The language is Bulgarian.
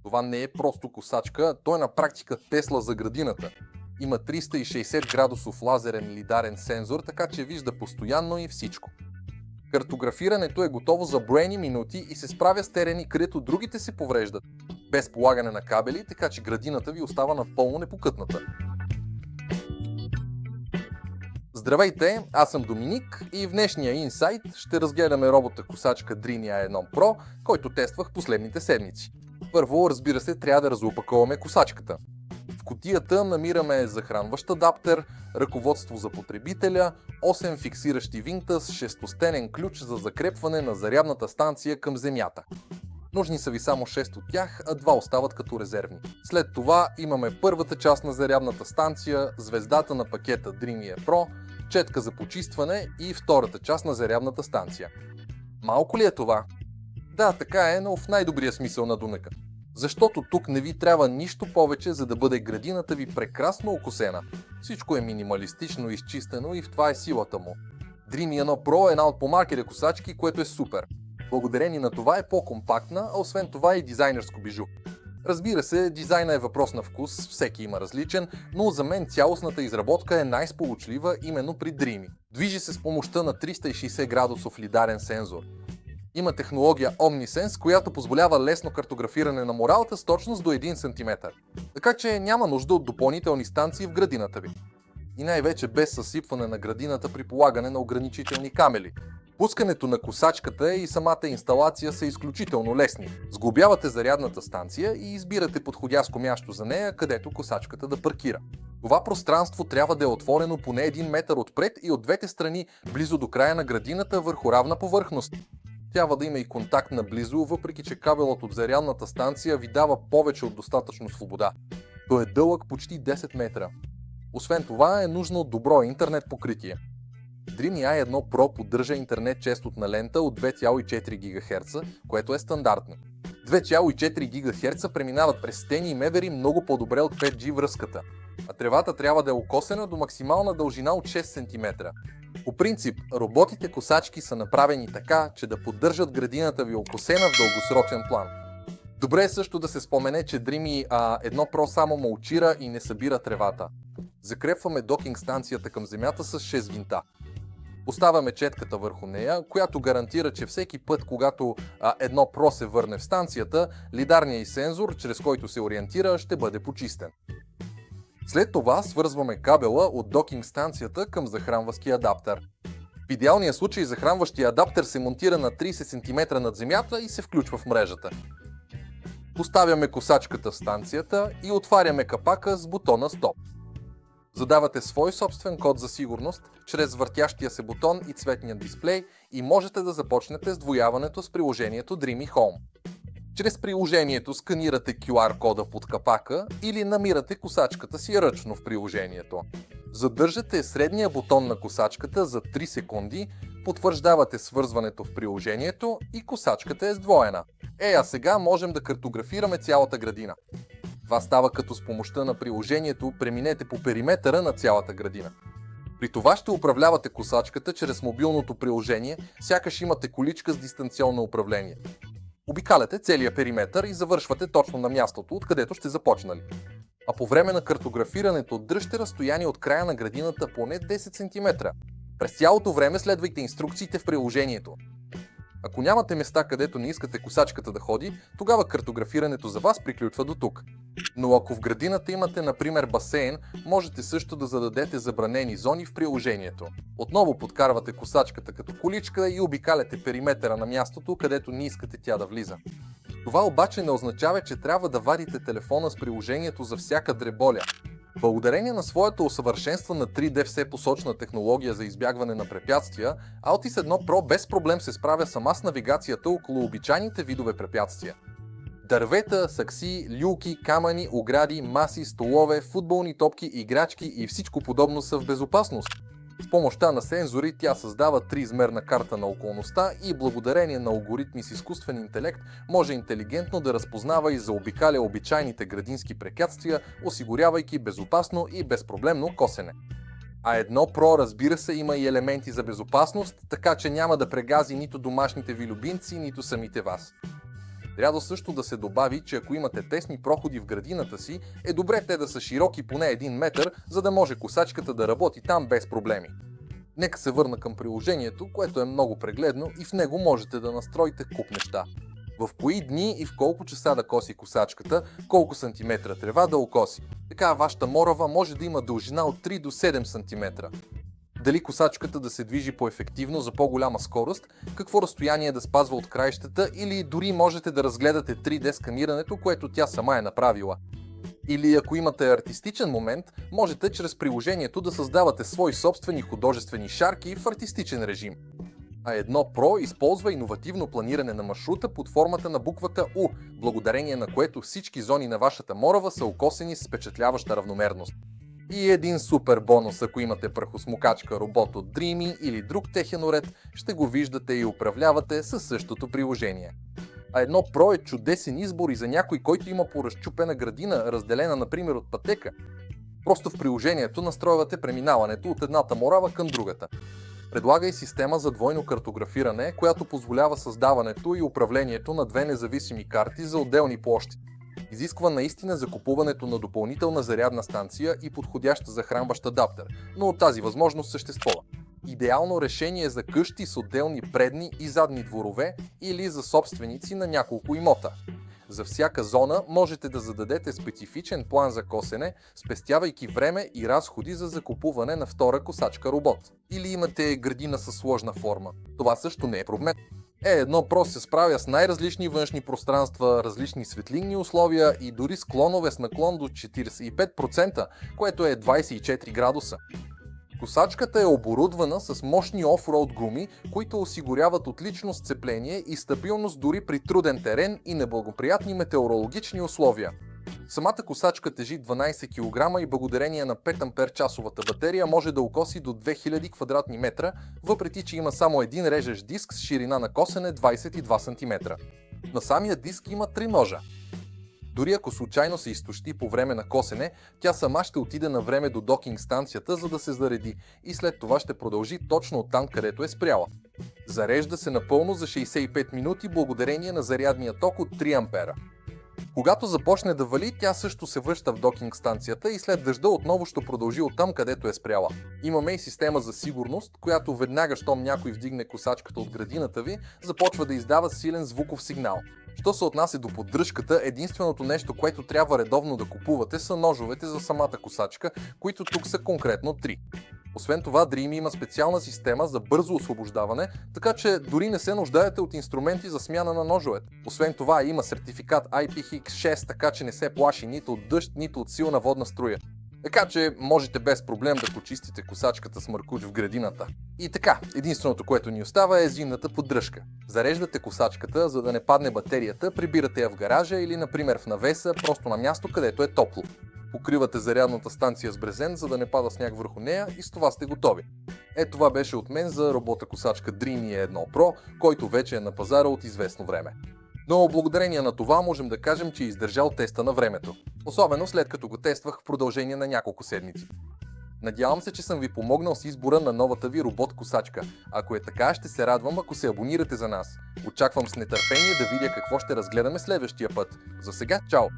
Това не е просто косачка, той е на практика Тесла за градината. Има 360 градусов лазерен лидарен сензор, така че вижда постоянно и всичко. Картографирането е готово за броени минути и се справя с терени, където другите се повреждат, без полагане на кабели, така че градината ви остава напълно непокътната. Здравейте, аз съм Доминик и в днешния инсайт ще разгледаме робота-косачка Dreamy A1 Pro, който тествах последните седмици. Първо, разбира се, трябва да разопаковаме косачката. В кутията намираме захранващ адаптер, ръководство за потребителя, 8 фиксиращи винта с 6-стенен ключ за закрепване на зарядната станция към земята. Нужни са ви само 6 от тях, а 2 остават като резервни. След това имаме първата част на зарядната станция, звездата на пакета Dreamy Pro, четка за почистване и втората част на зарядната станция. Малко ли е това? Да, така е, но в най-добрия смисъл на думата. Защото тук не ви трябва нищо повече, за да бъде градината ви прекрасно окосена. Всичко е минималистично изчистено и в това е силата му. Dreamy 1 Pro е една от по-малките косачки, което е супер. Благодарение на това е по-компактна, а освен това е дизайнерско бижу. Разбира се, дизайна е въпрос на вкус, всеки има различен, но за мен цялостната изработка е най-сполучлива именно при Dreamy. Движи се с помощта на 360 градусов лидарен сензор. Има технология OmniSense, която позволява лесно картографиране на моралата с точност до 1 см. Така че няма нужда от допълнителни станции в градината ви. И най-вече без съсипване на градината при полагане на ограничителни камери. Пускането на косачката и самата инсталация са изключително лесни. Сглобявате зарядната станция и избирате подходящо място за нея, където косачката да паркира. Това пространство трябва да е отворено поне 1 метър отпред и от двете страни, близо до края на градината върху равна повърхност. Трябва да има и контакт наблизо, въпреки че кабелът от зарядната станция ви дава повече от достатъчно свобода. Той е дълъг почти 10 метра. Освен това е нужно добро интернет покритие. Dreamy A1 Pro поддържа интернет честотна лента от 2,4 ГГц, което е стандартно. 2,4 ГГц преминават през стени и мевери много по-добре от 5G връзката, а тревата трябва да е окосена до максимална дължина от 6 см. По принцип, роботите косачки са направени така, че да поддържат градината ви окосена в дългосрочен план. Добре е също да се спомене, че Dreamy A1 Pro само мулчира и не събира тревата. Закрепваме докинг станцията към земята с 6 винта. Поставяме четката върху нея, която гарантира, че всеки път, когато едно Pro се върне в станцията, лидарният и сензор, чрез който се ориентира, ще бъде почистен. След това свързваме кабела от докинг станцията към захранващия адаптер. В идеалния случай захранващия адаптер се монтира на 30 см над земята и се включва в мрежата. Поставяме косачката в станцията и отваряме капака с бутона Стоп. Задавате свой собствен код за сигурност чрез въртящия се бутон и цветния дисплей и можете да започнете сдвояването с приложението Dreamy Home. Чрез приложението сканирате QR кода под капака или намирате косачката си ръчно в приложението. Задържате средния бутон на косачката за 3 секунди, потвърждавате свързването в приложението и косачката е сдвоена. А сега можем да картографираме цялата градина. Това става като с помощта на приложението преминете по периметъра на цялата градина. При това ще управлявате косачката чрез мобилното приложение, сякаш имате количка с дистанционно управление. Обикаляте целия периметър и завършвате точно на мястото, откъдето сте започнали. А по време на картографирането дръжте разстояние от края на градината поне 10 см. През цялото време следвайте инструкциите в приложението. Ако нямате места, където не искате косачката да ходи, тогава картографирането за вас приключва до тук. Но ако в градината имате, например, басейн, можете също да зададете забранени зони в приложението. Отново подкарвате косачката като количка и обикаляте периметъра на мястото, където не искате тя да влиза. Това обаче не означава, че трябва да вадите телефона с приложението за всяка дреболя. Благодарение на своята усъвършенствана 3D всепосочна технология за избягване на препятствия, Altis 1 Pro без проблем се справя сама с навигацията около обичайните видове препятствия. Дървета, сакси, люлки, камъни, огради, маси, столове, футболни топки, играчки и всичко подобно са в безопасност. С помощта на сензори тя създава триизмерна карта на околността и благодарение на алгоритми с изкуствен интелект може интелигентно да разпознава и заобикаля обичайните градински препятствия, осигурявайки безопасно и безпроблемно косене. А едно Pro, разбира се, има и елементи за безопасност, така че няма да прегази нито домашните ви любимци, нито самите вас. Трябва също да се добави, че ако имате тесни проходи в градината си, е добре те да са широки поне 1 метър, за да може косачката да работи там без проблеми. Нека се върна към приложението, което е много прегледно и в него можете да настроите куп неща. В кои дни и в колко часа да коси косачката, колко сантиметра трева да окоси. Така вашата морава може да има дължина от 3 до 7 см. Дали косачката да се движи по-ефективно за по-голяма скорост, какво разстояние да спазва от краищата или дори можете да разгледате 3D сканирането, което тя сама е направила. Или ако имате артистичен момент, можете чрез приложението да създавате свои собствени художествени шарки в артистичен режим. А1 Pro използва иновативно планиране на маршрута под формата на буквата U, благодарение на което всички зони на вашата морава са окосени с впечатляваща равномерност. И един супер бонус, ако имате прахосмукачка робот от Dreamy или друг техен уред, ще го виждате и управлявате със същото приложение. А1 Pro е чудесен избор и за някой, който има поразчупена градина, разделена например от пътека. Просто в приложението настройвате преминаването от едната морава към другата. Предлага и система за двойно картографиране, която позволява създаването и управлението на две независими карти за отделни площи. Изисква наистина закупуването на допълнителна зарядна станция и подходящ захранващ адаптер, но тази възможност съществува. Идеално решение за къщи с отделни предни и задни дворове или за собственици на няколко имота. За всяка зона можете да зададете специфичен план за косене, спестявайки време и разходи за закупуване на втора косачка робот. Или имате градина със сложна форма. Това също не е проблем. А1 Pro се справя с най-различни външни пространства, различни светлинни условия и дори с клонове с наклон до 45%, което е 24 градуса. Косачката е оборудвана с мощни офроуд гуми, които осигуряват отлично сцепление и стабилност дори при труден терен и неблагоприятни метеорологични условия. Самата косачка тежи 12 кг и благодарение на 5 ампер-часовата батерия може да окоси до 2000 квадратни метра, въпреки че има само един режещ диск с ширина на косене 22 см. На самия диск има 3 ножа. Дори ако случайно се изтощи по време на косене, тя сама ще отиде на време до докинг станцията, за да се зареди и след това ще продължи точно оттам, където е спряла. Зарежда се напълно за 65 минути благодарение на зарядния ток от 3 ампера. Когато започне да вали, тя също се връща в докинг станцията и след дъжда отново ще продължи оттам, където е спряла. Имаме и система за сигурност, която веднага, щом някой вдигне косачката от градината ви, започва да издава силен звуков сигнал. Що се отнася до поддръжката, единственото нещо, което трябва редовно да купувате, са ножовете за самата косачка, които тук са конкретно 3. Освен това, Dreamy има специална система за бързо освобождаване, така че дори не се нуждаете от инструменти за смяна на ножовете. Освен това, има сертификат IPX6, така че не се плаши нито от дъжд, нито от силна водна струя. Така че можете без проблем да почистите косачката с маркуч в градината. И така, единственото, което ни остава е зимната поддръжка. Зареждате косачката, за да не падне батерията, прибирате я в гаража или например в навеса, просто на място, където е топло. Покривате зарядната станция с брезент, за да не пада сняг върху нея и с това сте готови. Това беше от мен за робота косачка Dreamy 1 Pro, който вече е на пазара от известно време. Но благодарение на това можем да кажем, че е издържал теста на времето. Особено след като го тествах в продължение на няколко седмици. Надявам се, че съм ви помогнал с избора на новата ви робот-косачка. Ако е така, ще се радвам, ако се абонирате за нас. Очаквам с нетърпение да видя какво ще разгледаме следващия път. За сега, чао!